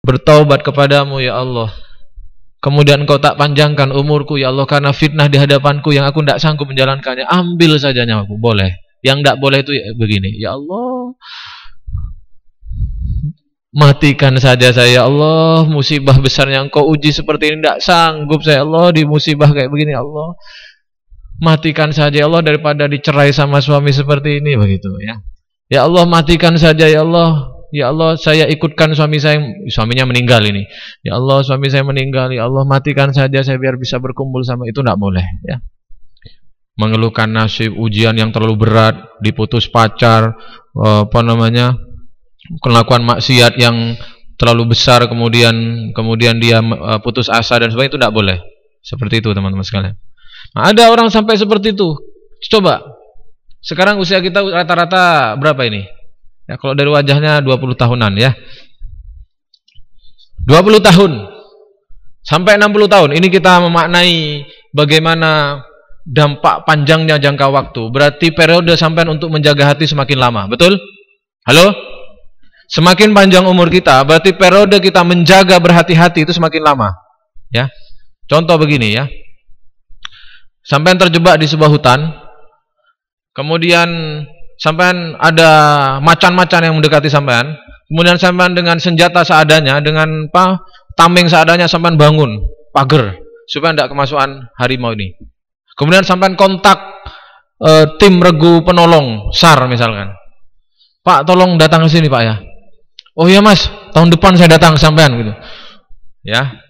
bertaubat kepadamu ya Allah. Kemudian Engkau tak panjangkan umurku ya Allah, karena fitnah di hadapanku yang aku tidak sanggup menjalankannya. Ambil saja nyawaku, boleh. Yang tidak boleh itu ya begini, ya Allah, matikan saja saya ya Allah. Musibah besar yang Engkau uji seperti ini, tidak sanggup saya Allah di musibah kayak begini ya Allah. Matikan saja ya Allah, daripada dicerai sama suami seperti ini, begitu ya. Ya Allah, matikan saja ya Allah. Ya Allah, saya ikutkan suami saya, suaminya meninggal ini. Ya Allah, suami saya meninggal. Ya Allah, matikan saja saya biar bisa berkumpul sama itu, tidak boleh ya. Mengeluhkan nasib, ujian yang terlalu berat, diputus pacar, kelakuan maksiat yang terlalu besar, kemudian dia putus asa dan sebagainya, itu tidak boleh. Seperti itu teman-teman sekalian. Nah, ada orang sampai seperti itu. Coba, sekarang usia kita rata-rata berapa ini? Ya, kalau dari wajahnya 20 tahunan ya. 20 tahun sampai 60 tahun. Ini kita memaknai bagaimana dampak panjangnya jangka waktu. Berarti periode sampean untuk menjaga hati semakin lama. Betul? Halo? Semakin panjang umur kita, berarti periode kita menjaga berhati-hati itu semakin lama. Ya. Contoh begini ya. Sampean terjebak di sebuah hutan. Kemudian sampean ada macan-macan yang mendekati sampean. Kemudian sampean dengan senjata seadanya, dengan tameng seadanya sampean bangun pagar supaya tidak kemasukan harimau ini. Kemudian sampean kontak tim regu penolong SAR misalkan. Pak, tolong datang ke sini Pak ya. Oh iya Mas, tahun depan saya datang sampean gitu. Ya.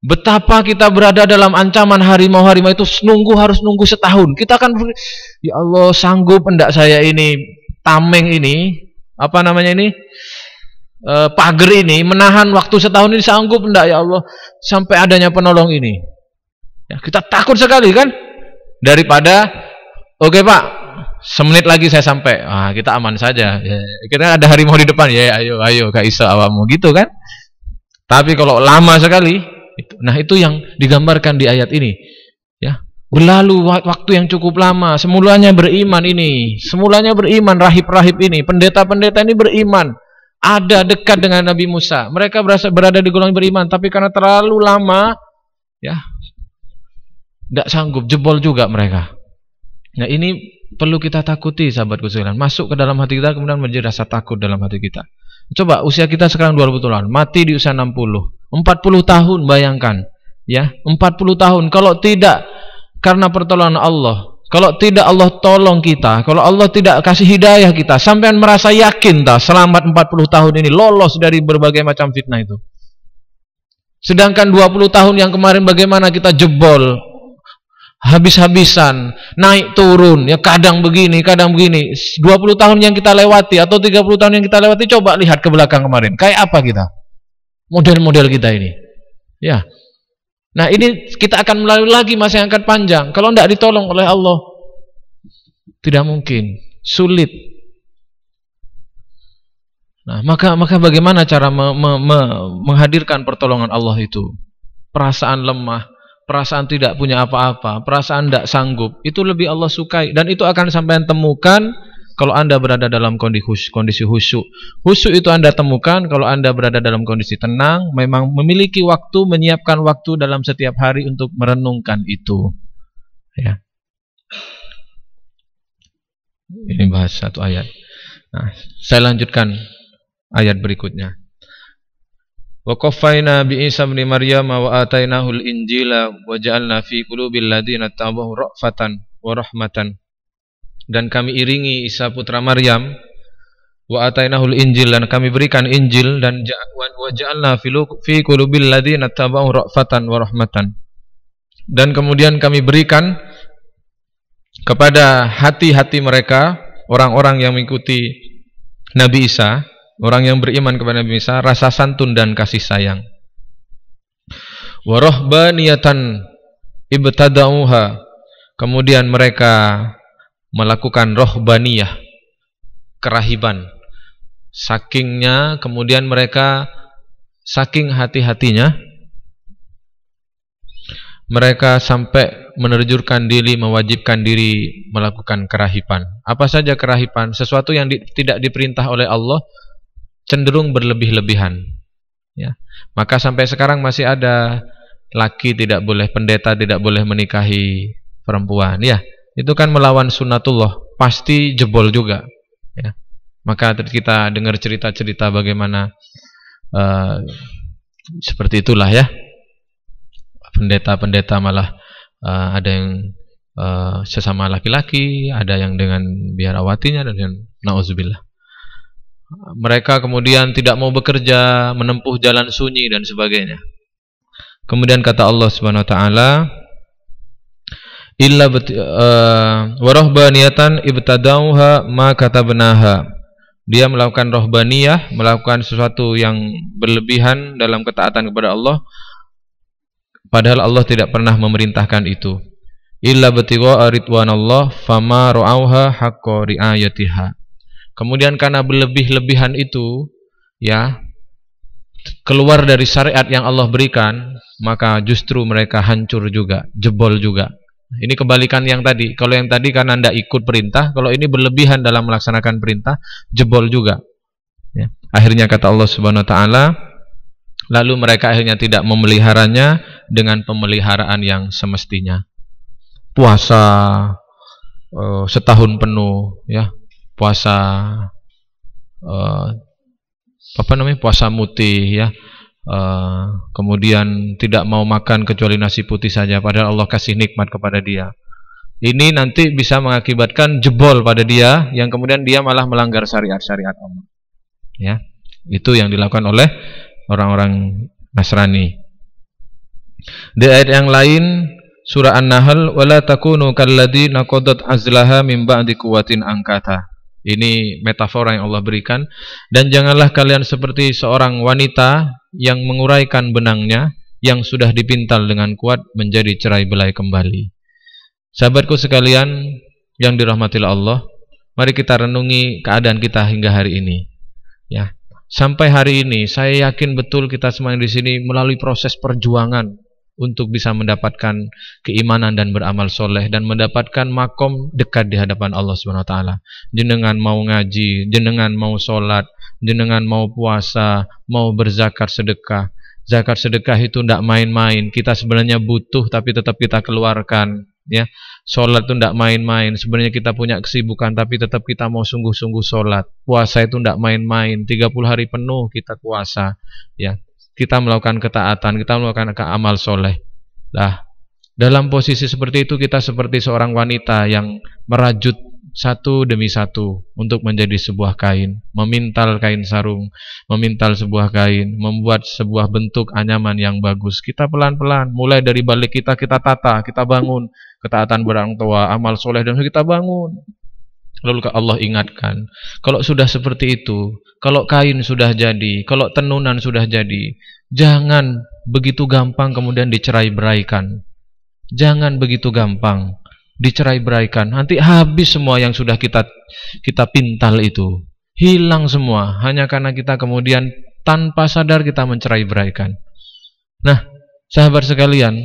Betapa kita berada dalam ancaman harimau-harimau itu, harus nunggu setahun. Kita kan, ya Allah, sanggup enggak saya ini tameng ini, apa namanya ini, pagar ini menahan waktu setahun ini, sanggup enggak ya Allah sampai adanya penolong ini. Ya, kita takut sekali kan, daripada oke Pak, semenit lagi saya sampai, kita aman saja. Ya, kita ada harimau di depan, ya ayo Kak Isa awamu gitu kan. Tapi kalau lama sekali, nah itu yang digambarkan di ayat ini ya. Berlalu waktu yang cukup lama, semulanya beriman ini, semulanya beriman rahib-rahib ini, pendeta-pendeta ini beriman, ada dekat dengan Nabi Musa, mereka berada di golongan beriman, tapi karena terlalu lama ya, tidak sanggup, jebol juga mereka. Nah ini perlu kita takuti sahabatku sekalian, masuk ke dalam hati kita, kemudian menjadi rasa takut dalam hati kita. Coba usia kita sekarang 20 tahun, mati di usia 60, 40 tahun, bayangkan ya, 40 tahun. Kalau tidak karena pertolongan Allah, kalau tidak Allah tolong kita, kalau Allah tidak kasih hidayah kita, sampean merasa yakin tak selamat 40 tahun ini, lolos dari berbagai macam fitnah itu. Sedangkan 20 tahun yang kemarin bagaimana kita jebol, habis-habisan, naik turun ya, kadang begini, kadang begini. 20 tahun yang kita lewati atau 30 tahun yang kita lewati, coba lihat ke belakang kemarin, kayak apa kita, model-model kita ini ya. Nah ini kita akan melalui lagi masa yang akan panjang. Kalau tidak ditolong oleh Allah, tidak mungkin, sulit. Nah maka bagaimana cara menghadirkan pertolongan Allah itu? Perasaan lemah, perasaan tidak punya apa-apa, perasaan tidak sanggup, itu lebih Allah sukai. Dan itu akan sampai temukan kalau Anda berada dalam kondisi khusyuk. Khusyuk itu Anda temukan kalau Anda berada dalam kondisi tenang, memang memiliki waktu, menyiapkan waktu dalam setiap hari untuk merenungkan itu ya. Ini bahas satu ayat. Nah, saya lanjutkan ayat berikutnya. Wa qaffayna bi Isa ibn Maryam wa atainahul injila wa ja'alna fi qulubil ladzina tabahu ra'fatan wa rahmatan. Dan kami iringi Isa putra Maryam, wa atainahul injil, dan kami berikan Injil, dan wa ja'alna fi qulubil ladzina tabahu ra'fatan wa rahmatan. Dan kemudian kami berikan kepada hati-hati mereka, orang-orang yang mengikuti Nabi Isa, orang yang beriman kepada Nabi Isa, rasa santun dan kasih sayang. Wa rahbaniyatan ibtada'uha, kemudian mereka melakukan rohbaniyah, kerahiban. Sakingnya, kemudian mereka saking hati-hatinya, mereka sampai menerjurkan diri, mewajibkan diri melakukan kerahiban. Apa saja kerahiban? Sesuatu yang tidak diperintah oleh Allah, cenderung berlebih-lebihan. Ya. Maka sampai sekarang masih ada laki tidak boleh, pendeta tidak boleh menikahi perempuan. Ya, itu kan melawan sunnatullah, pasti jebol juga. Ya. Maka kita dengar cerita-cerita bagaimana seperti itulah ya. Pendeta-pendeta malah ada yang sesama laki-laki, ada yang dengan biarawatinya, dan yang na'udzubillah. Mereka kemudian tidak mau bekerja, menempuh jalan sunyi dan sebagainya. Kemudian kata Allah Subhanahu wa taala, illa warahbaniyatan ibtadauha ma katabnaha. Dia melakukan rohbaniyah, melakukan sesuatu yang berlebihan dalam ketaatan kepada Allah, padahal Allah tidak pernah memerintahkan itu. Illa batigha ridwanallah fama ra'auha haqqa riayatiha. Kemudian karena berlebih-lebihan itu, ya, keluar dari syariat yang Allah berikan, maka justru mereka hancur juga, jebol juga. Ini kebalikan yang tadi. Kalau yang tadi karena tidak ikut perintah, kalau ini berlebihan dalam melaksanakan perintah, jebol juga. Ya. Akhirnya kata Allah Subhanahu wa taala, lalu mereka akhirnya tidak memeliharanya dengan pemeliharaan yang semestinya. Puasa setahun penuh, ya. Puasa puasa mutih, ya. Kemudian tidak mau makan kecuali nasi putih saja, padahal Allah kasih nikmat kepada dia. Ini nanti bisa mengakibatkan jebol pada dia, yang kemudian dia malah melanggar syariat-syariat Allah. Ya, itu yang dilakukan oleh orang-orang Nasrani. Di ayat yang lain surah An-Nahl, wala takunu kalladzina qadat azlaha min ba'di quwwatin angkata. Ini metafora yang Allah berikan. Dan janganlah kalian seperti seorang wanita yang menguraikan benangnya yang sudah dipintal dengan kuat menjadi cerai belai kembali. Sahabatku sekalian yang dirahmati Allah, mari kita renungi keadaan kita hingga hari ini. Ya, sampai hari ini saya yakin betul kita semua di sini melalui proses perjuangan untuk bisa mendapatkan keimanan dan beramal soleh dan mendapatkan makom dekat di hadapan Allah Subhanahu wa taala. Jenengan mau ngaji, jenengan mau sholat, jenengan mau puasa, mau berzakat sedekah. Zakat sedekah itu tidak main-main. Kita sebenarnya butuh tapi tetap kita keluarkan, ya. Sholat itu tidak main-main. Sebenarnya kita punya kesibukan tapi tetap kita mau sungguh-sungguh sholat. Puasa itu tidak main-main. 30 hari penuh kita puasa, ya. Kita melakukan ketaatan, kita melakukan amal soleh. Nah, dalam posisi seperti itu kita seperti seorang wanita yang merajut satu demi satu untuk menjadi sebuah kain, memintal kain sarung, memintal sebuah kain, membuat sebuah bentuk anyaman yang bagus. Kita pelan-pelan, mulai dari balik kita tata, kita bangun ketaatan berang tua, amal soleh, dan kita bangun. Lalu Allah ingatkan, kalau sudah seperti itu, kalau kain sudah jadi, kalau tenunan sudah jadi, jangan begitu gampang kemudian dicerai-beraikan. Jangan begitu gampang dicerai-beraikan. Nanti habis semua yang sudah kita pintal itu. Hilang semua hanya karena kita kemudian tanpa sadar kita mencerai-beraikan. Nah, sahabat sekalian,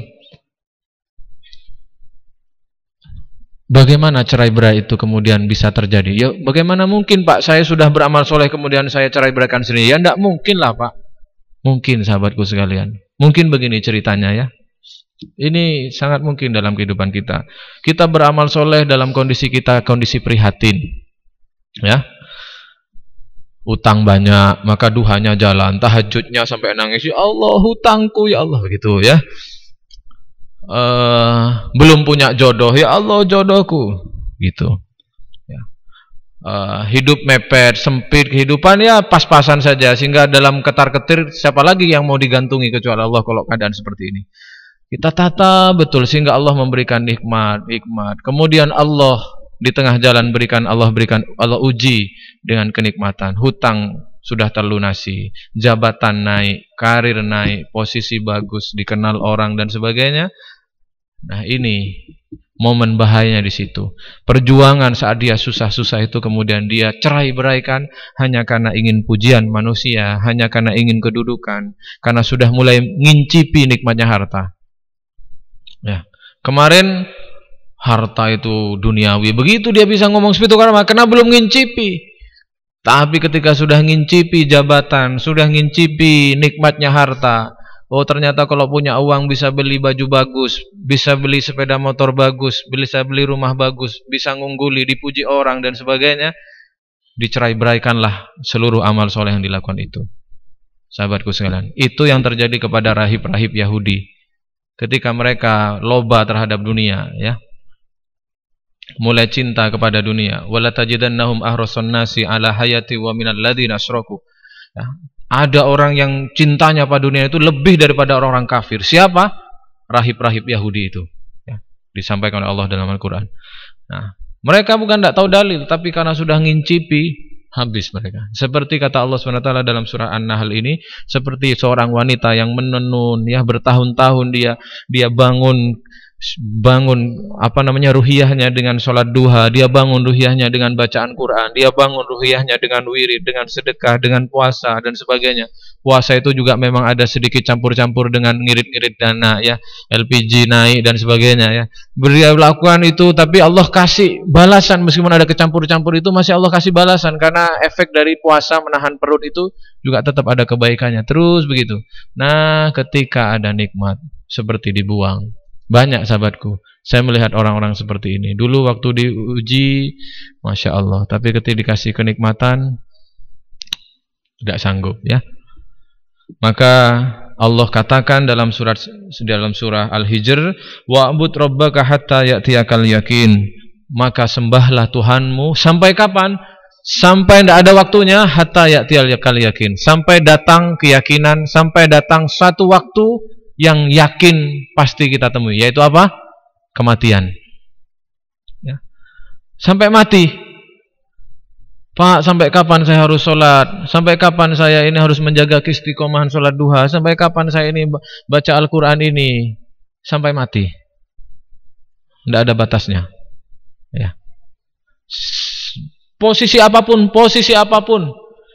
bagaimana cerai-berai itu kemudian bisa terjadi? Ya, bagaimana mungkin, Pak? Saya sudah beramal soleh kemudian saya cerai-beraikan sendiri. Ya, tidak mungkin lah, Pak. Mungkin, sahabatku sekalian. Mungkin begini ceritanya, ya. Ini sangat mungkin dalam kehidupan kita. Kita beramal soleh dalam kondisi prihatin, ya. Utang banyak, maka duhanya jalan, tahajudnya sampai nangis, ya Allah, hutangku, ya Allah, gitu, ya. Belum punya jodoh, ya Allah jodohku, gitu, ya. Hidup mepet, sempit kehidupan, ya pas-pasan saja, sehingga dalam ketar-ketir siapa lagi yang mau digantungi kecuali Allah kalau keadaan seperti ini. Kita tata betul sehingga Allah memberikan hikmat. Kemudian Allah di tengah jalan Allah uji dengan kenikmatan. Hutang sudah terlunasi, jabatan naik, karir naik, posisi bagus, dikenal orang dan sebagainya. Nah, ini momen bahayanya di situ. Perjuangan saat dia susah-susah itu kemudian dia cerai-beraikan hanya karena ingin pujian manusia, hanya karena ingin kedudukan, karena sudah mulai ngincipi nikmatnya harta. Ya, kemarin harta itu duniawi, begitu dia bisa ngomong seperti itu karena belum ngincipi. Tapi ketika sudah ngincipi jabatan, sudah ngincipi nikmatnya harta, oh ternyata kalau punya uang bisa beli baju bagus, bisa beli sepeda motor bagus, bisa beli rumah bagus, bisa ngungguli, dipuji orang dan sebagainya, dicerai-beraikanlah seluruh amal soleh yang dilakukan itu. Sahabatku sekalian, itu yang terjadi kepada rahib-rahib Yahudi ketika mereka loba terhadap dunia, ya. Mulai cinta kepada dunia. Wala tajidannahum ahrasan nasi ala hayati wa minal ladzina asyraku. Ya. Ada orang yang cintanya pada dunia itu lebih daripada orang-orang kafir. Siapa? Rahib-rahib Yahudi itu. Ya. Disampaikan oleh Allah dalam Al-Quran. Nah, mereka bukan tidak tahu dalil, tapi karena sudah ngincipi, habis mereka. Seperti kata Allah SWT dalam surah An-Nahl ini, seperti seorang wanita yang menenun, ya, bertahun-tahun dia bangun ruhiyahnya dengan sholat duha, dia bangun ruhiyahnya dengan bacaan Quran, dia bangun ruhiyahnya dengan wirid, dengan sedekah, dengan puasa dan sebagainya. Puasa itu juga memang ada sedikit campur-campur dengan ngirit-ngirit dana, ya, LPG naik dan sebagainya, ya. Dia lakukan itu, tapi Allah kasih balasan. Meskipun ada kecampur-campur itu, masih Allah kasih balasan, karena efek dari puasa menahan perut itu juga tetap ada kebaikannya. Terus begitu. Nah, ketika ada nikmat seperti dibuang. Banyak sahabatku, saya melihat orang-orang seperti ini. Dulu waktu diuji, Masya Allah, tapi ketika dikasih kenikmatan, tidak sanggup, ya. Maka Allah katakan dalam surah Al-Hijr, wa'bud rabbaka hatta ya'tiyakal yakin. Maka sembahlah Tuhanmu sampai kapan? Sampai tidak ada waktunya, hatta ya'tiyakal yakin. Sampai datang keyakinan, sampai datang satu waktu yang yakin pasti kita temui, yaitu apa? Kematian, ya. Sampai mati. Pak, sampai kapan saya harus sholat? Sampai kapan saya ini harus menjaga istiqomahan sholat duha? Sampai kapan saya ini baca Al-Quran ini? Sampai mati. Tidak ada batasnya, ya. Posisi apapun,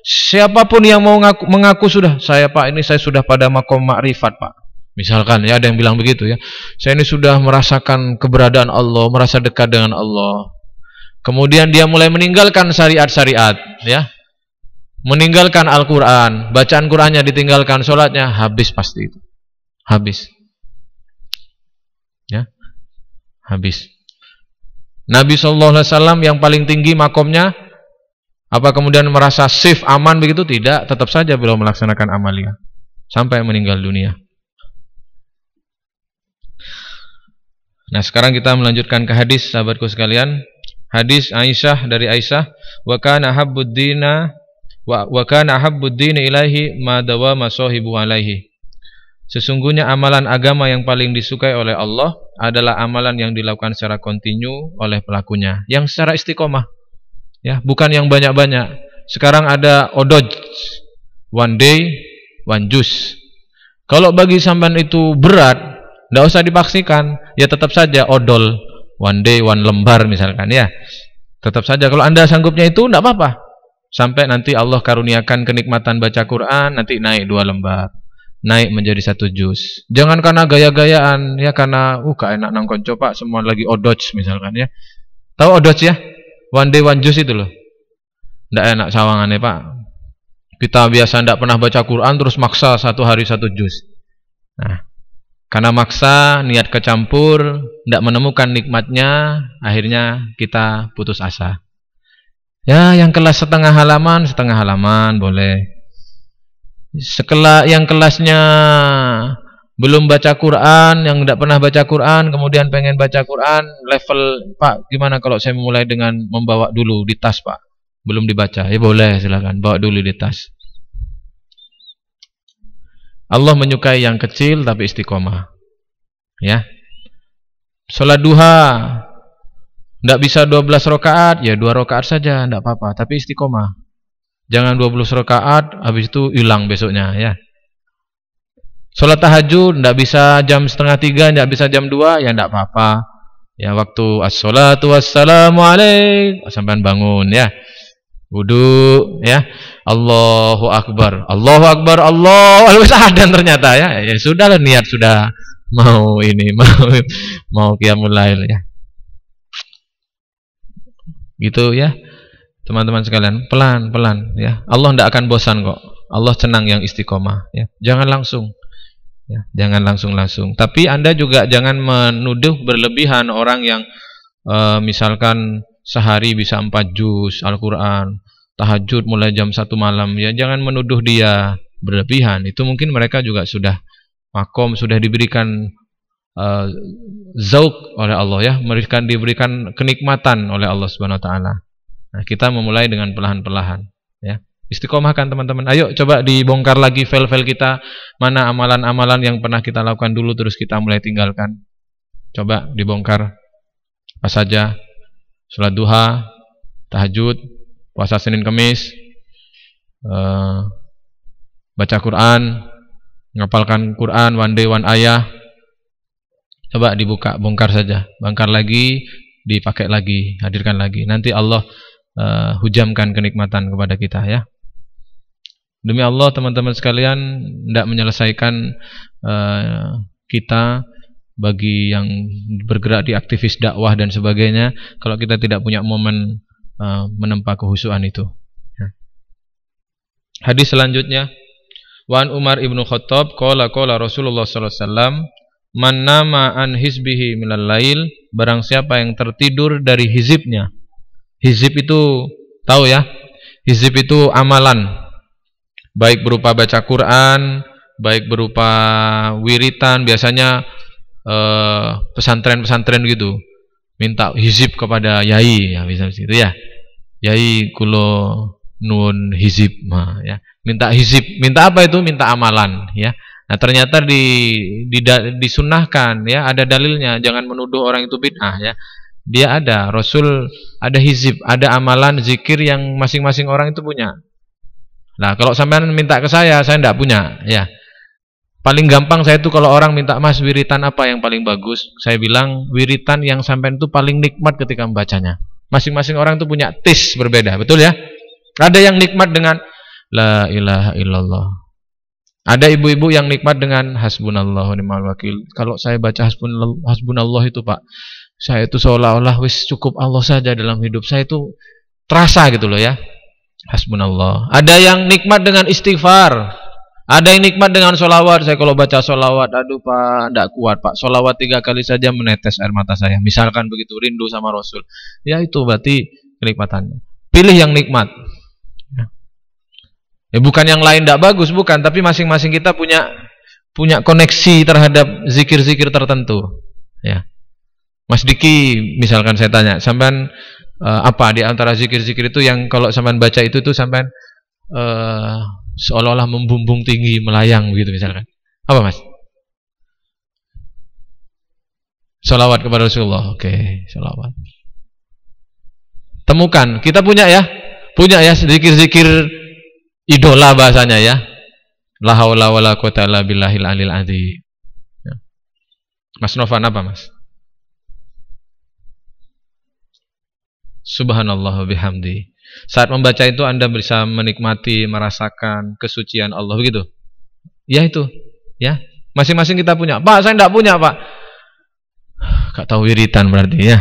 siapapun yang mau mengaku sudah, saya Pak ini saya sudah pada makom ma'rifat Pak. Misalkan, ya, ada yang bilang begitu, ya. Saya ini sudah merasakan keberadaan Allah, merasa dekat dengan Allah. Kemudian dia mulai meninggalkan syariat-syariat, ya. Meninggalkan Al-Quran, bacaan Qurannya ditinggalkan, sholatnya habis pasti itu. Habis. Ya. Habis. Nabi SAW yang paling tinggi makomnya, apa kemudian merasa safe, aman begitu? Tidak, tetap saja beliau melaksanakan amalia sampai meninggal dunia. Nah, sekarang kita melanjutkan ke hadis, sahabatku sekalian. Hadis Aisyah, dari Aisyah, wa kana habbud dini ilaihi ma dawama sahibu alaihi. Sesungguhnya amalan agama yang paling disukai oleh Allah adalah amalan yang dilakukan secara kontinu oleh pelakunya, yang secara istiqomah, ya, bukan yang banyak-banyak. Sekarang ada odoj, one day one juice. Kalau bagi sampean itu berat, tidak usah dipaksikan, ya tetap saja odol, one day one lembar misalkan, ya. Tetap saja kalau Anda sanggupnya itu tidak apa-apa. Sampai nanti Allah karuniakan kenikmatan baca Quran, nanti naik 2 lembar, naik menjadi 1 juz. Jangan karena gaya-gayaan, ya, karena gak enak nangkon coba semua lagi odoj misalkan, ya. Tahu odoj, ya? One day one juz itu loh. Tidak enak sawangannya, Pak. Kita biasa tidak pernah baca Quran terus maksa 1 hari 1 juz. Nah, karena maksa, niat kecampur, tidak menemukan nikmatnya, akhirnya kita putus asa. Ya, yang kelas setengah halaman boleh. Yang kelasnya belum baca Quran, yang tidak pernah baca Quran, kemudian pengen baca Quran, level, Pak, gimana kalau saya mulai dengan membawa dulu di tas, Pak? Belum dibaca, ya boleh, silakan, bawa dulu di tas. Allah menyukai yang kecil tapi istiqomah, ya. Sholat duha tidak bisa 12 rakaat, ya 2 rakaat saja, tidak apa-apa, tapi istiqomah. Jangan 12 rakaat habis itu hilang besoknya, ya. Sholat tahajud tidak bisa jam 2:30, tidak bisa jam 2, ya tidak apa-apa. Ya, waktu as-salatu wassalamu alaik sampai bangun, ya. Wudu, ya. Allahu Akbar, Allahu Akbar, Allah, dan ternyata, ya sudahlah, niat sudah mau ini, mau qiyamul lail, ya. Gitu, ya. teman-teman sekalian, pelan-pelan ya. Allah tidak akan bosan kok. Allah senang yang istiqomah ya. Jangan langsung. Ya, jangan langsung. Tapi Anda juga jangan menuduh berlebihan orang yang misalkan sehari bisa 4 juz Al-Quran, tahajud mulai jam 1 malam. Ya, jangan menuduh dia berlebihan. Itu mungkin mereka juga sudah makom, sudah diberikan zauq oleh Allah ya, diberikan kenikmatan oleh Allah Subhanahu wa taala. Nah, kita memulai dengan perlahan-perlahan ya. Istiqomahkan teman-teman. Ayo coba dibongkar lagi file-file kita, mana amalan-amalan yang pernah kita lakukan dulu terus kita mulai tinggalkan. Coba dibongkar. Apa saja? Salat duha, tahajud, puasa Senin Kamis, baca Quran, ngapalkan Quran one day one ayah. Coba dibuka, bongkar saja. Bongkar lagi, dipakai lagi, hadirkan lagi. Nanti Allah hujamkan kenikmatan kepada kita ya. Demi Allah teman-teman sekalian, tidak menyelesaikan kita bagi yang bergerak di aktivis dakwah dan sebagainya kalau kita tidak punya momen menempa kehusuan itu ya. Hadis selanjutnya, Wan Umar ibnu Khattab qala Rasulullah sallallahu alaihi wasallam, man nama an hizbihi minal lail, barang siapa yang tertidur dari hizibnya. Hizib itu tahu ya, hizib itu amalan, baik berupa baca Quran, baik berupa wiritan. Biasanya pesantren-pesantren gitu minta hizib kepada yai ya, bisa gitu ya, yai kulo nun hizib ya, minta hizib. Minta apa itu? Minta amalan ya. Nah, ternyata disunnahkan ya, ada dalilnya. Jangan menuduh orang itu bid'ah ya. Dia ada, Rasul ada hizib, ada amalan zikir yang masing-masing orang itu punya. Nah, kalau sampean minta ke saya tidak punya ya. Paling gampang saya itu kalau orang minta, Mas wiritan apa yang paling bagus? Saya bilang wiritan yang sampean itu paling nikmat ketika membacanya. Masing-masing orang itu punya taste berbeda, betul ya? Ada yang nikmat dengan la ilaha illallah. Ada ibu-ibu yang nikmat dengan hasbunallah wa ni'mal wakil. Kalau saya baca hasbunallah itu Pak, saya itu seolah-olah wis cukup Allah saja dalam hidup saya, itu terasa gitu loh ya. Hasbunallah. Ada yang nikmat dengan istighfar. Ada yang nikmat dengan sholawat. Saya kalau baca sholawat, aduh Pak, tidak kuat Pak. Sholawat 3 kali saja menetes air mata saya. Misalkan begitu, rindu sama Rasul. Ya itu berarti kenikmatannya. Pilih yang nikmat. Ya bukan yang lain tidak bagus, bukan. Tapi masing-masing kita punya koneksi terhadap zikir-zikir tertentu. Ya. Mas Diki, misalkan saya tanya, sampean apa di antara zikir-zikir itu yang kalau sampean baca itu tuh sampean seolah-olah membumbung tinggi, melayang begitu misalkan. Apa Mas? Sholawat kepada Rasulullah. Oke, sholawat. Temukan, kita punya ya zikir-zikir idola bahasanya ya. La haula wala quwata illa billahil alil azim. Ya. Mas Novan apa Mas? Subhanallah wa bihamdi. Saat membaca itu Anda bisa menikmati, merasakan kesucian Allah begitu. Ya itu, ya. Masing-masing kita punya. Pak, saya tidak punya, Pak. Gak tahu wiritan berarti ya.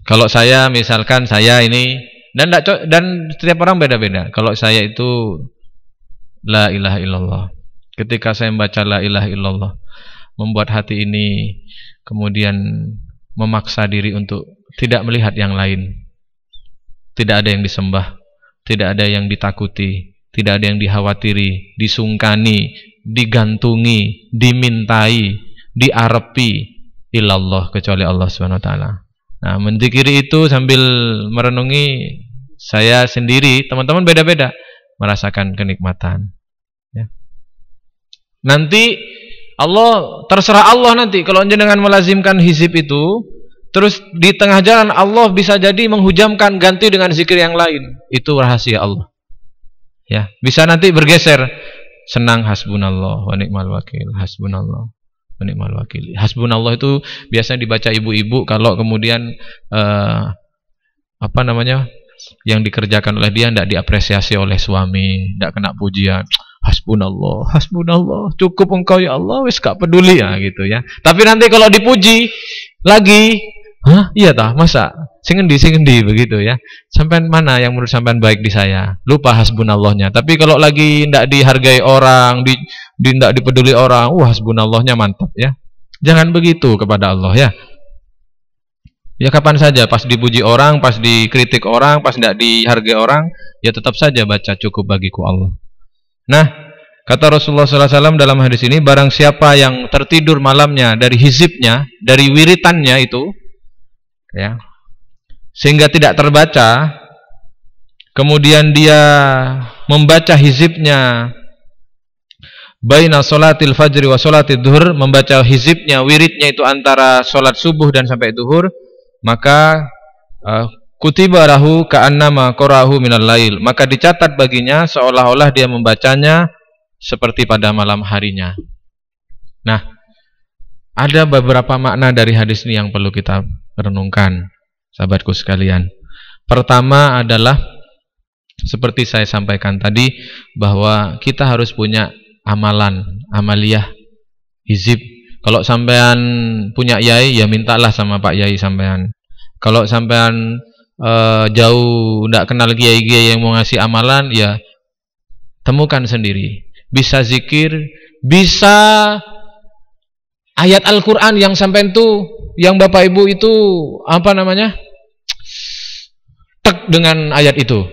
Kalau saya misalkan saya ini dan setiap orang beda-beda. Kalau saya itu la ilaha illallah. Ketika saya membaca la ilaha illallah, membuat hati ini kemudian memaksa diri untuk tidak melihat yang lain. Tidak ada yang disembah, tidak ada yang ditakuti, tidak ada yang dikhawatiri, disungkani, digantungi, dimintai, diarepi illallah, kecuali Allah Subhanahu wa taala. Nah, menzikiri itu sambil merenungi, saya sendiri, teman-teman beda-beda merasakan kenikmatan ya. Nanti Allah, terserah Allah nanti kalau dengan melazimkan hizib itu, terus di tengah jalan Allah bisa jadi menghujamkan ganti dengan zikir yang lain. Itu rahasia Allah. Ya, bisa nanti bergeser. Senang hasbunallah wa ni'mal wakil. Hasbunallah wa ni'mal wakil. Hasbunallah itu biasanya dibaca ibu-ibu kalau kemudian yang dikerjakan oleh dia tidak diapresiasi oleh suami, tidak kena pujian. Hasbunallah, hasbunallah, cukup engkau ya Allah, wis gak peduli ya gitu ya. Tapi nanti kalau dipuji lagi, Hah? Iya tah? Masa? Sing endi begitu ya. Sampean mana yang menurut sampean baik di saya? Lupa hasbunallahnya. Tapi kalau lagi ndak dihargai orang, ndak dipeduli orang, hasbunallahnya mantap ya. Jangan begitu kepada Allah ya. Ya kapan saja, pas dipuji orang, pas dikritik orang, pas ndak dihargai orang, ya tetap saja baca cukup bagiku Allah. Nah, kata Rasulullah SAW dalam hadis ini, barang siapa yang tertidur malamnya dari hizibnya, dari wiritannya itu, ya, sehingga tidak terbaca, kemudian dia membaca hizibnya baina sholatil fajri wa sholatid duhur, membaca hizibnya, wiridnya itu antara sholat subuh dan sampai duhur, maka kutiba lahu ka'annama qarahu minal lail, maka dicatat baginya seolah-olah dia membacanya seperti pada malam harinya. Nah, ada beberapa makna dari hadis ini yang perlu kita renungkan, sahabatku sekalian. Pertama adalah seperti saya sampaikan tadi, bahwa kita harus punya amalan, amaliyah, hizib. Kalau sampean punya yai, ya mintalah sama Pak Yai sampean. Kalau sampean jauh ndak kenal kiai-kiai yang mau ngasih amalan, ya temukan sendiri. Bisa zikir, bisa ayat Al-Quran yang sampean tuh, yang Bapak Ibu itu apa namanya, tek dengan ayat itu.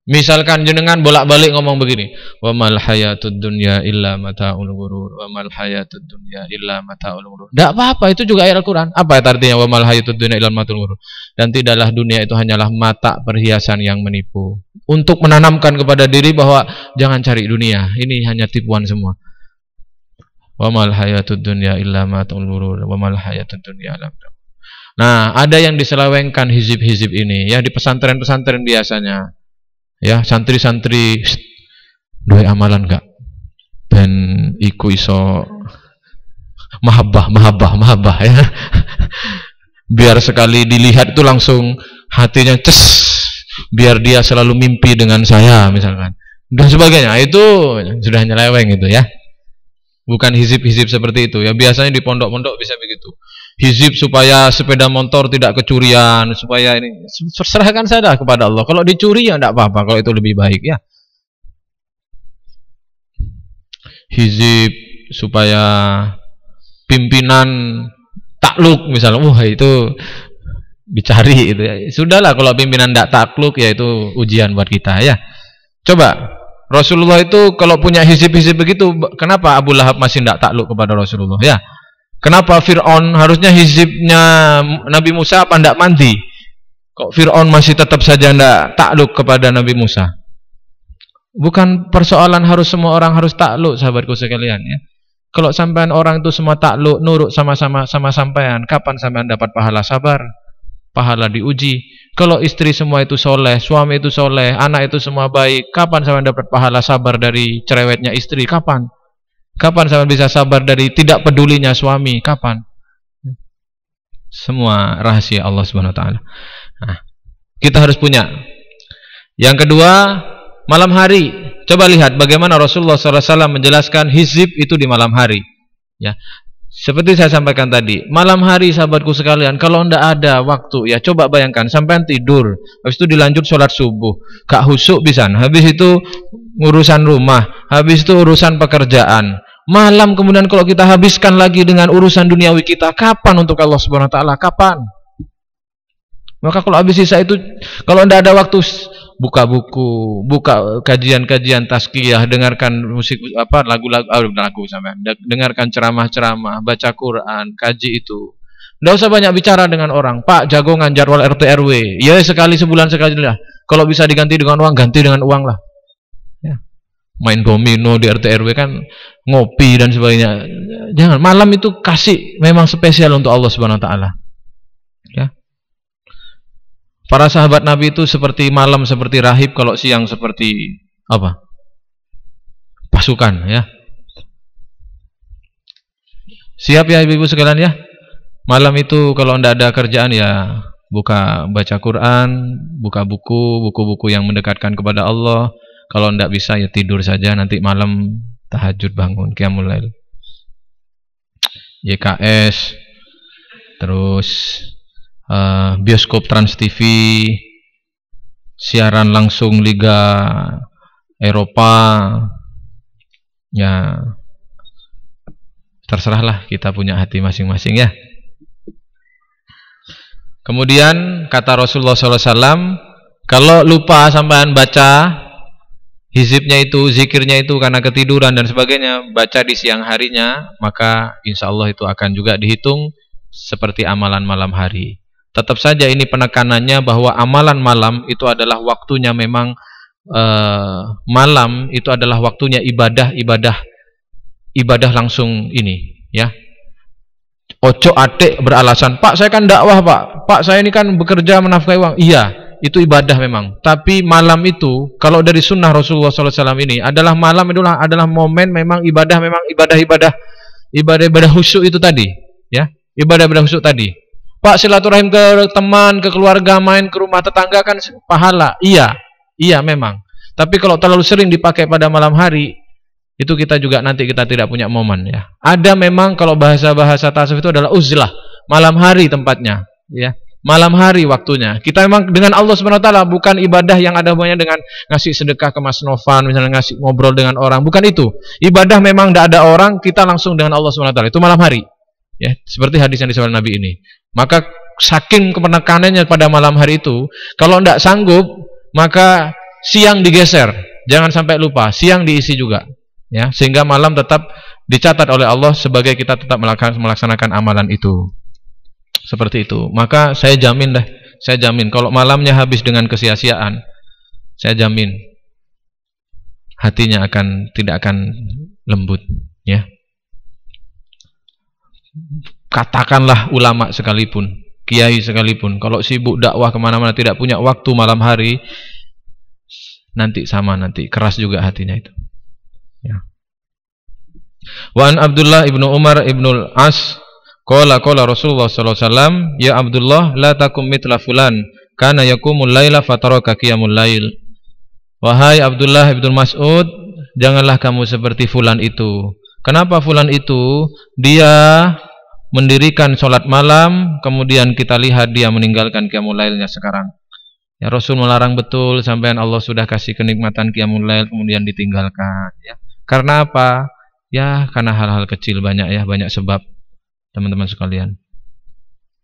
Misalkan jenengan bolak-balik ngomong begini, wa mal hayatud dunya illa mata'ul ghurur, wa mal hayatud dunya illa mata'ul ghurur. Enggak apa-apa, itu juga ayat Al-Qur'an. Apa artinya wa mal hayatud dunya illa mata'ul ghurur? Dan tidaklah dunia itu hanyalah mata perhiasan yang menipu. Untuk menanamkan kepada diri bahwa jangan cari dunia, ini hanya tipuan semua. Wa mal hayatud dunya illa mata'ul ghurur, wa mal hayatud dunya illa mata'ul ghurur. Nah, ada yang diselewengkan hizib-hizib ini ya di pesantren-pesantren biasanya. Ya, santri-santri duwe amalan gak? Ben iku iso mahabbah ya. Biar sekali dilihat itu langsung hatinya ces, biar dia selalu mimpi dengan saya misalkan. Dan sebagainya. Itu sudah nyeleweng itu ya. Bukan hizib-hizib seperti itu ya. Biasanya di pondok-pondok bisa begitu. Hizib supaya sepeda motor tidak kecurian, supaya ini, serahkan saja kepada Allah. Kalau dicuri ya tidak apa-apa, kalau itu lebih baik ya. Hizib supaya pimpinan takluk misalnya, itu dicari itu ya. Sudahlah, kalau pimpinan tidak takluk ya itu ujian buat kita ya. Coba Rasulullah itu kalau punya hizib-hizib begitu, kenapa Abu Lahab masih tidak takluk kepada Rasulullah ya? Kenapa Fir'aun harusnya hizibnya Nabi Musa apa tidak mandi? Kok Fir'aun masih tetap saja tidak takluk kepada Nabi Musa? Bukan persoalan harus semua orang harus takluk, sahabatku sekalian ya. Kalau sampean orang itu semua takluk, nurut sama sampean, kapan sampean dapat pahala sabar? Pahala diuji. Kalau istri semua itu soleh, suami itu soleh, anak itu semua baik, kapan sampean dapat pahala sabar dari cerewetnya istri? Kapan? Kapan sampean bisa sabar dari tidak pedulinya suami? Kapan? Semua rahasia Allah Subhanahu wa taala. Nah, kita harus punya. Yang kedua, malam hari. Coba lihat bagaimana Rasulullah SAW menjelaskan hizib itu di malam hari. Ya. Seperti saya sampaikan tadi, malam hari sahabatku sekalian, kalau tidak ada waktu, ya coba bayangkan, sampai tidur, habis itu dilanjut sholat subuh, gak husuk bisa, habis itu urusan rumah, habis itu urusan pekerjaan, malam kemudian kalau kita habiskan lagi dengan urusan duniawi kita, kapan untuk Allah Subhanahu Wa Taala? Kapan? Maka kalau habis sisa itu, kalau tidak ada waktu, buka buku, buka kajian-kajian tazkiyah, dengarkan musik lagu sampai, dengarkan ceramah-ceramah, baca Quran, kaji itu. Tidak usah banyak bicara dengan orang. Pak, jagongan jadwal RT RW. Ya sekali sebulan sekali lah. Kalau bisa diganti dengan uang, ganti dengan uang lah. Ya. Main domino di RT RW kan ngopi dan sebagainya. Jangan, malam itu kasih memang spesial untuk Allah Subhanahu Wa Taala. Ya. Para sahabat Nabi itu seperti malam seperti rahib, kalau siang seperti apa? Pasukan ya. Siap ya ibu-ibu sekalian ya. Malam itu kalau tidak ada kerjaan ya baca Quran, buka buku-buku yang mendekatkan kepada Allah. Kalau tidak bisa ya tidur saja, nanti malam tahajud bangun qiyamul lail. YKS terus bioskop Trans TV, siaran langsung Liga Eropa, ya terserahlah, kita punya hati masing-masing ya. Kemudian kata Rasulullah SAW, kalau lupa sampean baca hizibnya itu, zikirnya itu karena ketiduran dan sebagainya, baca di siang harinya, maka insya Allah itu akan juga dihitung seperti amalan malam hari. Tetap saja ini penekanannya bahwa amalan malam itu adalah waktunya memang malam itu adalah waktunya ibadah langsung ini ya. Ojo atik beralasan, Pak saya kan dakwah Pak saya ini kan bekerja menafkahi uang. Iya, itu ibadah memang. Tapi malam itu kalau dari sunnah Rasulullah SAW ini adalah malam itu adalah momen memang ibadah khusyuk itu tadi ya, ibadah khusyuk tadi. Pak silaturahim ke teman, ke keluarga, main ke rumah tetangga kan pahala. Iya memang. Tapi kalau terlalu sering dipakai pada malam hari, itu kita juga nanti kita tidak punya momen ya. Ada memang kalau bahasa-bahasa tasawuf itu adalah uzlah, malam hari tempatnya ya. Malam hari waktunya. Kita memang dengan Allah Subhanahu wa taala bukan ibadah yang ada hubungannya dengan ngasih sedekah ke Mas Novan, misalnya ngasih ngobrol dengan orang, bukan itu. Ibadah memang tidak ada orang, kita langsung dengan Allah Subhanahu wa taala. Itu malam hari. Ya, seperti hadis yang disebutkan Nabi ini. Maka saking kepenekanannya pada malam hari itu, kalau tidak sanggup, maka siang digeser. Jangan sampai lupa, siang diisi juga. Ya, sehingga malam tetap dicatat oleh Allah sebagai kita tetap melaksanakan amalan itu. Seperti itu. Maka saya jamin kalau malamnya habis dengan kesia-siaan, saya jamin hatinya tidak akan lembut, ya. Katakanlah ulama sekalipun, kiai sekalipun, kalau sibuk dakwah kemana-mana tidak punya waktu malam hari, nanti keras juga hatinya itu. Ya. Wa an Abdullah ibnu Umar ibnul As qala Rasulullah sallallahu alaihi wasallam, ya Abdullah la takum mitla fulan kana yaqumul laila fataraka qiyamul lail. Wahai Abdullah ibnu Mas'ud, janganlah kamu seperti fulan itu. Kenapa fulan itu dia mendirikan sholat malam, kemudian kita lihat dia meninggalkan qiyamul lailnya sekarang. Ya, Rasul melarang betul, sampai Allah sudah kasih kenikmatan qiyamul lail kemudian ditinggalkan ya. Karena apa? Ya karena hal-hal kecil banyak ya, banyak sebab teman-teman sekalian.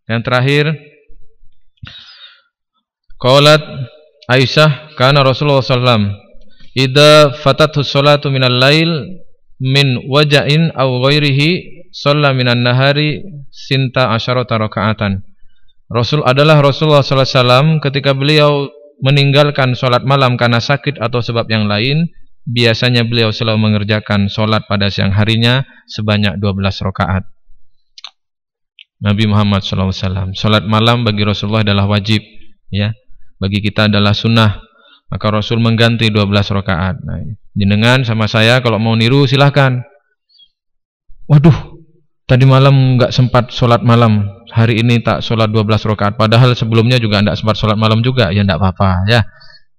Yang terakhir, qalat Aisyah, kana Rasulullah sallallahu alaihi wasallam idza fatathu sholatu minal lail min waja'in aw ghairihi shalla minan nahari sinta asyarata rakaatan. Rasulullah sallallahu alaihi wasallam ketika beliau meninggalkan sholat malam karena sakit atau sebab yang lain, biasanya beliau selalu mengerjakan sholat pada siang harinya sebanyak 12 rakaat. Nabi Muhammad sallallahu alaihi wasallam, sholat malam bagi Rasulullah adalah wajib ya. Bagi kita adalah sunnah. Maka Rasul mengganti 12 rakaat. Nah, jenengan sama saya kalau mau niru silahkan. Waduh, tadi malam nggak sempat sholat malam, hari ini tak sholat 12 rakaat. Padahal sebelumnya juga nggak sempat sholat malam juga, ya nggak apa-apa ya.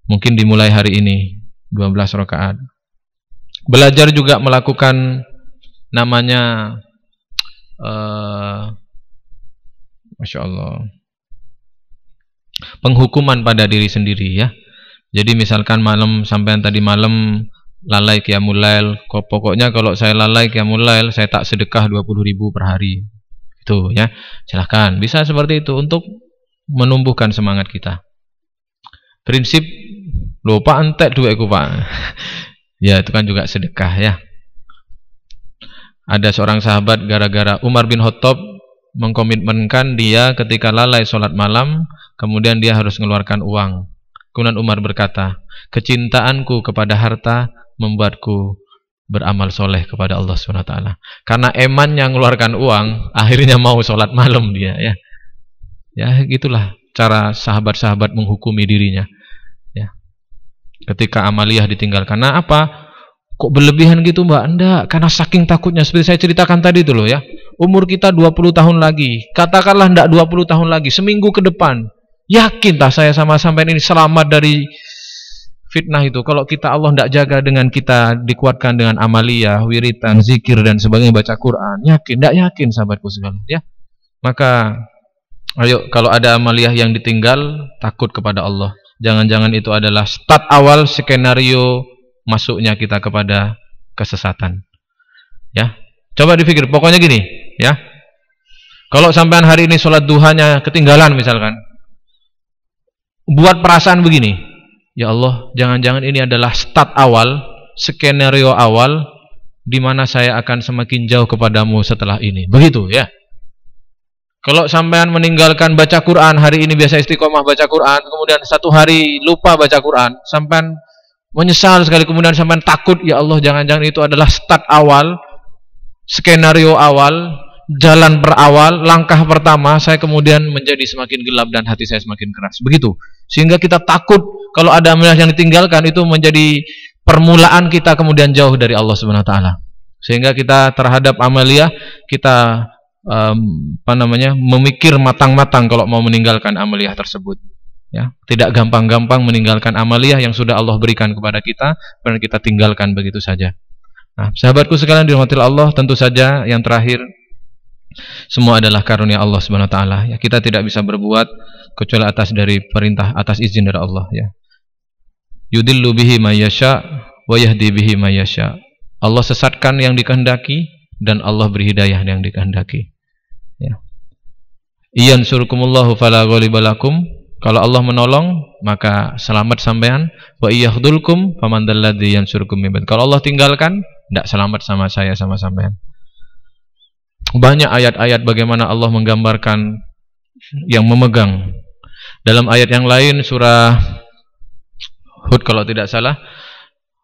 Mungkin dimulai hari ini 12 rakaat. Belajar juga melakukan namanya Masya Allah, penghukuman pada diri sendiri ya. Jadi misalkan sampai tadi malam lalai qiyamul lail, pokoknya kalau saya lalai qiyamul lail saya tak sedekah 20.000 per hari. Itu ya. Silahkan, bisa seperti itu untuk menumbuhkan semangat kita. Prinsip lupa entek duitku Pak. Ya itu kan juga sedekah ya. Ada seorang sahabat gara-gara Umar bin Khattab mengkomitmenkan dia ketika lalai sholat malam, kemudian dia harus mengeluarkan uang. Kemudian Umar berkata, kecintaanku kepada harta membuatku beramal soleh kepada Allah SWT. Karena emannya mengeluarkan uang, akhirnya mau sholat malam dia ya. Ya gitulah cara sahabat-sahabat menghukumi dirinya ya. Ketika amaliyah ditinggalkan. Nah apa? Kok berlebihan gitu Mbak? Enggak, karena saking takutnya seperti saya ceritakan tadi itu loh ya. Umur kita 20 tahun lagi, katakanlah enggak 20 tahun lagi, seminggu ke depan, yakin tak saya sama sampai ini selamat dari fitnah itu. Kalau kita Allah tidak jaga dengan kita dikuatkan dengan amaliyah, wiritan, zikir dan sebagainya, baca Quran, yakin, tidak yakin sahabatku sekalian ya. Maka ayo, kalau ada amaliyah yang ditinggal, takut kepada Allah. Jangan-jangan itu adalah start awal skenario masuknya kita kepada kesesatan. Ya, coba dipikir. Pokoknya gini, ya. Kalau sampean hari ini sholat duhanya ketinggalan misalkan, buat perasaan begini, ya Allah, jangan-jangan ini adalah start awal, skenario awal, di mana saya akan semakin jauh kepadamu setelah ini. Begitu, ya. Kalau sampean meninggalkan baca Quran, hari ini biasa istiqomah baca Quran, kemudian satu hari lupa baca Quran, sampean menyesal sekali, kemudian sampean takut, ya Allah, jangan-jangan itu adalah start awal, skenario awal, jalan berawal, langkah pertama, saya kemudian menjadi semakin gelap dan hati saya semakin keras. Begitu. Sehingga kita takut kalau ada amaliyah yang ditinggalkan, itu menjadi permulaan kita kemudian jauh dari Allah Subhanahu wa taala. Sehingga kita terhadap amaliyah, kita memikir matang-matang kalau mau meninggalkan amaliyah tersebut, ya. Tidak gampang-gampang meninggalkan amaliyah yang sudah Allah berikan kepada kita dan kita tinggalkan begitu saja. Nah, sahabatku sekalian dirahmati Allah, tentu saja yang terakhir, semua adalah karunia Allah Subhanahu wa taala, ya. Kita tidak bisa berbuat kecuali atas dari perintah, atas izin dari Allah, ya. Yudillu bihi may yasha wa yahdi bihi may yasha. Allah sesatkan yang dikehendaki dan Allah beri hidayah yang dikehendaki. Ya. Iyansurkumullahu fala ghalibalakum. Kalau Allah menolong, maka selamat sampean. Wa iyakhdulkum faman dalladzi yansurkum min ba'd. Kalau Allah tinggalkan, tidak selamat sama saya, sama sampean. Banyak ayat-ayat bagaimana Allah menggambarkan yang memegang. Dalam ayat yang lain, surah Hud kalau tidak salah,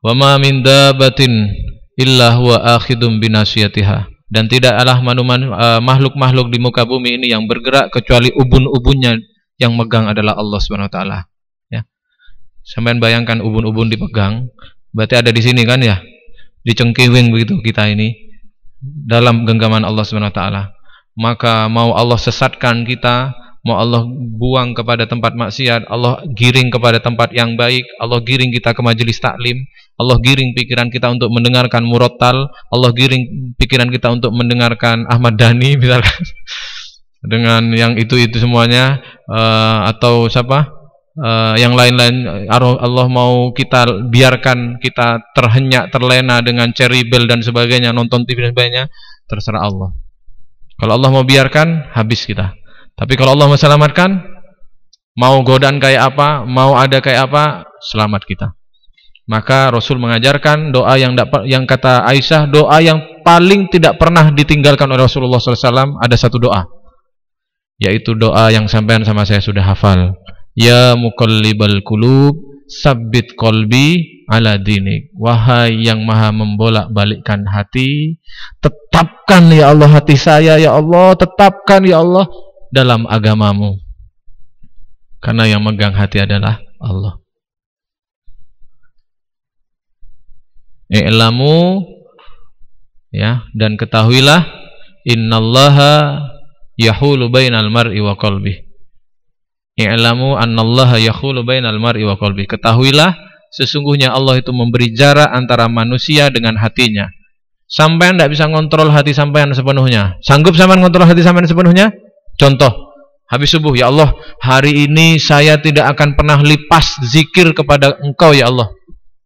wa ma min dabbatin illa huwa akhidum binasiyatiha. Dan tidaklah makhluk-makhluk di muka bumi ini yang bergerak kecuali ubun-ubunnya yang megang adalah Allah Subhanahu wa taala, ya. Sampean bayangkan ubun-ubun dipegang, berarti ada di sini kan, ya. Dicengkiwing begitu kita ini dalam genggaman Allah Subhanahu wa taala. Maka mau Allah sesatkan kita, mau Allah buang kepada tempat maksiat, Allah giring kepada tempat yang baik, Allah giring kita ke majelis taklim, Allah giring pikiran kita untuk mendengarkan murattal, Allah giring pikiran kita untuk mendengarkan Ahmad Dhani misalkan, dengan yang itu semuanya, atau siapa, yang lain-lain. Allah mau kita biarkan kita terhenyak, terlena dengan cherry bell dan sebagainya, nonton TV dan sebagainya, terserah Allah. Kalau Allah mau biarkan, habis kita. Tapi kalau Allah mau selamatkan, mau godaan kayak apa, mau ada kayak apa, selamat kita. Maka Rasul mengajarkan doa yang kata Aisyah, doa yang paling tidak pernah ditinggalkan oleh Rasulullah SAW, ada satu doa, yaitu doa yang sampean sama saya sudah hafal. Ya muqallibal qulub, sabbit qalbi ala dinik. Wahai yang maha membolak-balikkan hati, tetapkan ya Allah hati saya, ya Allah, tetapkan ya Allah dalam agamamu. Karena yang megang hati adalah Allah. I'lamu, ya, dan ketahuilah, innallaha yahulu bainal mar'i wa qalbi. I'lamu annallaha yahulu bainal mar'i wa qalbi. Ketahuilah, sesungguhnya Allah itu memberi jarak antara manusia dengan hatinya. Sampean tidak bisa ngontrol hati sampean sepenuhnya. Sanggup sampean ngontrol hati sampean sepenuhnya? Contoh, habis subuh, ya Allah, hari ini saya tidak akan pernah lipas zikir kepada Engkau, ya Allah.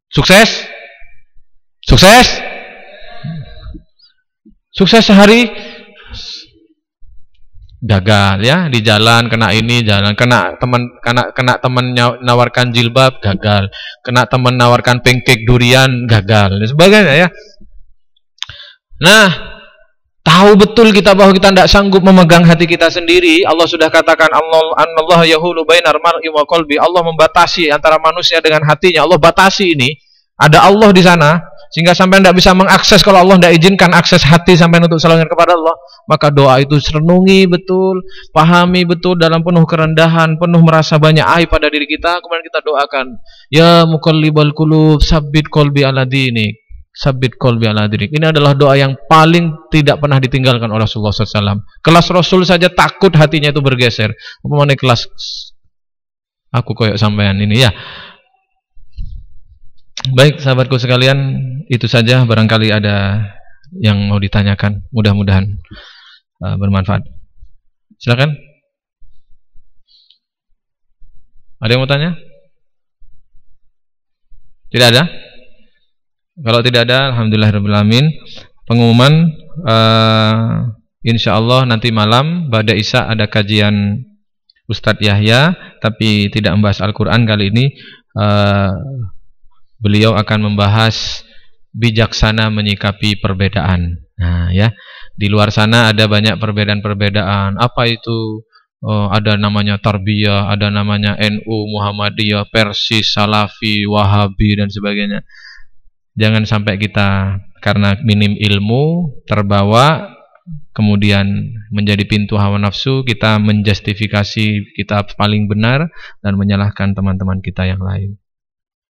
Sukses? Sukses? Sukses sehari? Gagal, ya. Di jalan kena ini, jalan kena teman nawarkan jilbab, gagal. Kena teman nawarkan pancake durian, gagal, dan sebagainya, ya. Nah, tahu betul kita bahwa kita tidak sanggup memegang hati kita sendiri. Allah sudah katakan, Allah yahulu bainar mar'i wa qalbi. Allah membatasi antara manusia dengan hatinya. Allah batasi ini. Ada Allah di sana, sehingga sampai tidak bisa mengakses. Kalau Allah tidak izinkan akses hati sampai untuk selalu kepada Allah, maka doa itu renungi betul, pahami betul dalam penuh kerendahan, penuh merasa banyak aib pada diri kita. Kemudian kita doakan, ya muqallibal qulub, sabbit qalbi ala dinik. Sabbit qalbi ala dinik. Ini adalah doa yang paling tidak pernah ditinggalkan oleh Rasulullah SAW. Kelas Rasul saja takut hatinya itu bergeser. Apa mana kelas aku koyok sampean ini, ya. Baik, sahabatku sekalian, itu saja. Barangkali ada yang mau ditanyakan, mudah-mudahan bermanfaat. Silakan. Ada yang mau tanya? Tidak ada? Kalau tidak ada, alhamdulillahirrahmanirrahim. Pengumuman, insyaallah nanti malam pada Isya ada kajian Ustadz Yahya, tapi tidak membahas Al-Quran kali ini. Beliau akan membahas bijaksana menyikapi perbedaan. Nah, ya, di luar sana ada banyak perbedaan-perbedaan. Apa itu? Ada namanya Tarbiyah, ada namanya NU, Muhammadiyah, Persis, Salafi, Wahabi dan sebagainya. Jangan sampai kita karena minim ilmu terbawa, kemudian menjadi pintu hawa nafsu, kita menjustifikasi kita paling benar dan menyalahkan teman-teman kita yang lain.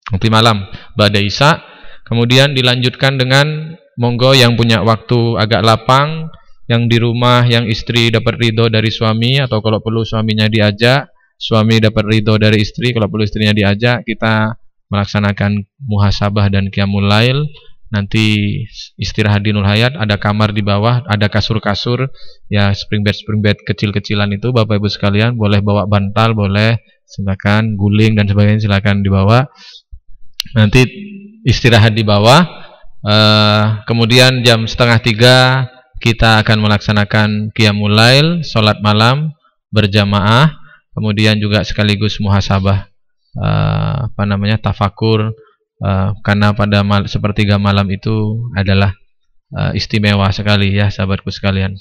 Nanti malam ba'da Isya, kemudian dilanjutkan dengan monggo yang punya waktu agak lapang, yang di rumah, yang istri dapat ridho dari suami, atau kalau perlu suaminya diajak, suami dapat ridho dari istri, kalau perlu istrinya diajak, kita melaksanakan muhasabah dan qiyamul lail. Nanti istirahat di Nur Hayat, ada kamar di bawah, ada kasur-kasur, ya spring bed kecil-kecilan itu, Bapak Ibu sekalian, boleh bawa bantal, boleh, silakan, guling dan sebagainya silakan dibawa. Nanti istirahat di bawah, kemudian jam 2:30 kita akan melaksanakan qiyamul lail, sholat malam berjamaah, kemudian juga sekaligus muhasabah, tafakur, karena pada sepertiga malam itu adalah istimewa sekali ya sahabatku sekalian.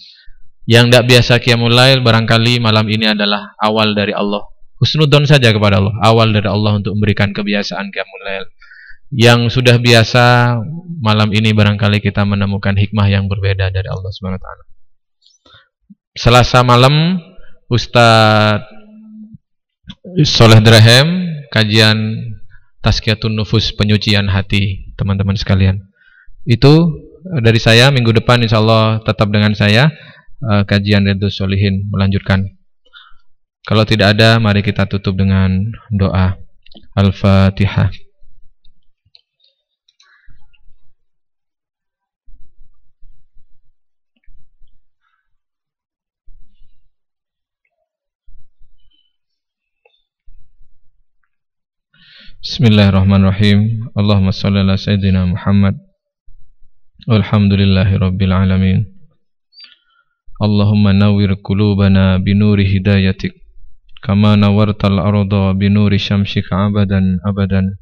Yang tidak biasa qiyamul lail, barangkali malam ini adalah awal dari Allah. Husnudzon saja kepada Allah, awal dari Allah untuk memberikan kebiasaan qiyamul lail. Yang sudah biasa, malam ini barangkali kita menemukan hikmah yang berbeda dari Allah Subhanahu wa taala. Selasa malam Ustadz Soleh Drahem kajian Tazkiyatun Nufus, penyucian hati, teman-teman sekalian. Itu dari saya. Minggu depan insyaallah tetap dengan saya, kajian Riyadhus Shalihin melanjutkan. Kalau tidak ada, mari kita tutup dengan doa. Al-Fatihah. Bismillahirrahmanirrahim. Allahumma shalli ala sayyidina Muhammad. Walhamdulillahi rabbil alamin. Allahumma nawwir qulubana binuri hidayatik, kama nawwartal arda binuri syamsika abadan abadan.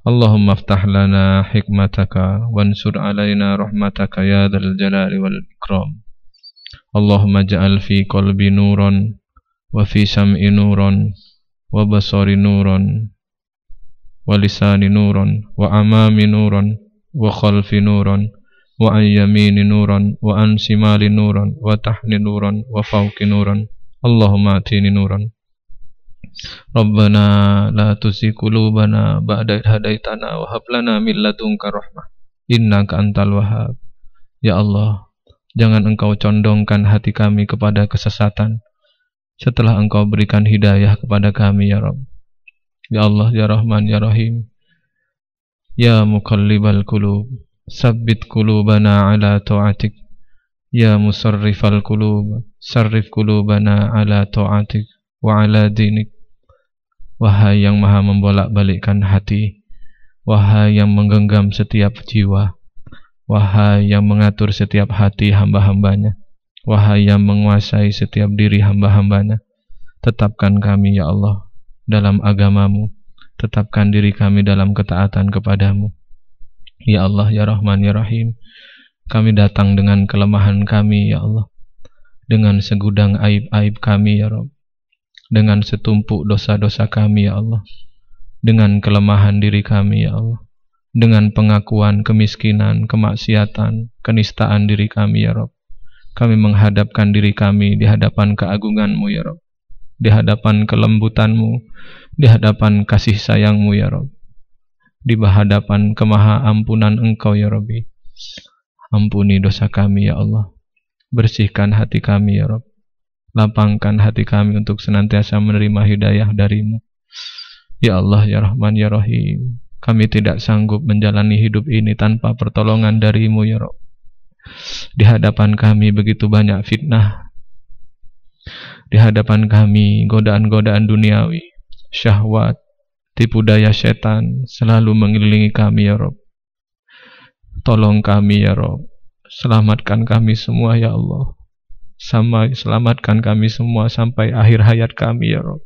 Allahumma aftah lana hikmataka wansur alaina rahmataka ya dzal jalali wal ikram. Allahumma ja'al fi qalbi nuran wa fi sam'i nuran wa basari nuran wa lisani nuran wa amami nuran wa khalfi nuran wa an yamini nuran wa an simali nuran wa tahni nuran wa fawqi nuran. Allahumma atini nuran. Rabbana la tuzigh qulubana ba'da idh hadaitana wa hab lana min ladunka rahmah innaka antal wahhab. Ya Allah, jangan Engkau condongkan hati kami kepada kesesatan setelah Engkau berikan hidayah kepada kami ya Rabb. Ya Allah, ya Rahman, ya Rahim, ya muqallibal qulub, sabbit qulubana ala ta'atik, ya musarrifal qulub, sarrif qulubana ala ta'atik wa ala dinik. Wahai yang maha membolak-balikkan hati, wahai yang menggenggam setiap jiwa, wahai yang mengatur setiap hati hamba-hambanya, wahai yang menguasai setiap diri hamba-hambanya, tetapkan kami ya Allah dalam agamamu, tetapkan diri kami dalam ketaatan kepadamu. Ya Allah, ya Rahman, ya Rahim, kami datang dengan kelemahan kami ya Allah, dengan segudang aib-aib kami ya Rabb, dengan setumpuk dosa-dosa kami ya Allah, dengan kelemahan diri kami ya Allah, dengan pengakuan kemiskinan, kemaksiatan, kenistaan diri kami ya Rabb. Kami menghadapkan diri kami di hadapan keagunganmu ya Rabb, di hadapan kelembutanmu, di hadapan kasih sayangmu ya Rabb, di hadapan kemaha ampunan Engkau ya Rabbi. Ampuni dosa kami ya Allah, bersihkan hati kami ya Rabb, lapangkan hati kami untuk senantiasa menerima hidayah darimu. Ya Allah, ya Rahman, ya Rahim, kami tidak sanggup menjalani hidup ini tanpa pertolongan darimu ya Rabb. Di hadapan kami begitu banyak fitnah, Di hadapan kami godaan-godaan duniawi, syahwat, tipu daya setan selalu mengelilingi kami ya Rabb. Tolong kami ya Rabb. Selamatkan kami semua ya Allah. Selamatkan kami semua sampai akhir hayat kami ya Rabb.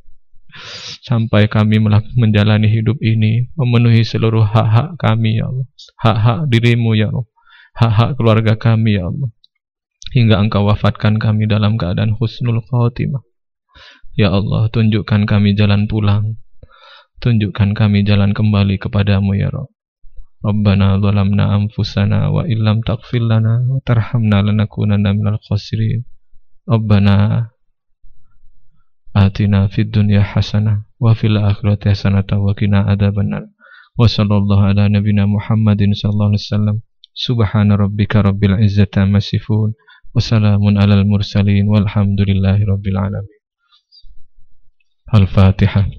Sampai kami menjalani hidup ini memenuhi seluruh hak-hak kami ya Allah. Hak-hak dirimu ya Allah. Hak-hak keluarga kami ya Allah. Hingga Engkau wafatkan kami dalam keadaan husnul khatimah. Ya Allah, tunjukkan kami jalan pulang. Tunjukkan kami jalan kembali kepadamu ya Rabb. Rabbana zalamna anfusana wa illam taghfir lana wa tarhamna lanakunanna minal khasirin. Rabbana atina fid dunya hasanah wa fil akhirati hasanah wa qina adzabannar. Wa sallallahu ala nabiyyina Muhammadin sallallahu alaihi wasallam. Subhana rabbika rabbil izzati amma yasifun. Wassalamun alal mursalin walhamdulillahi rabbil alamin. Al-Fatihah.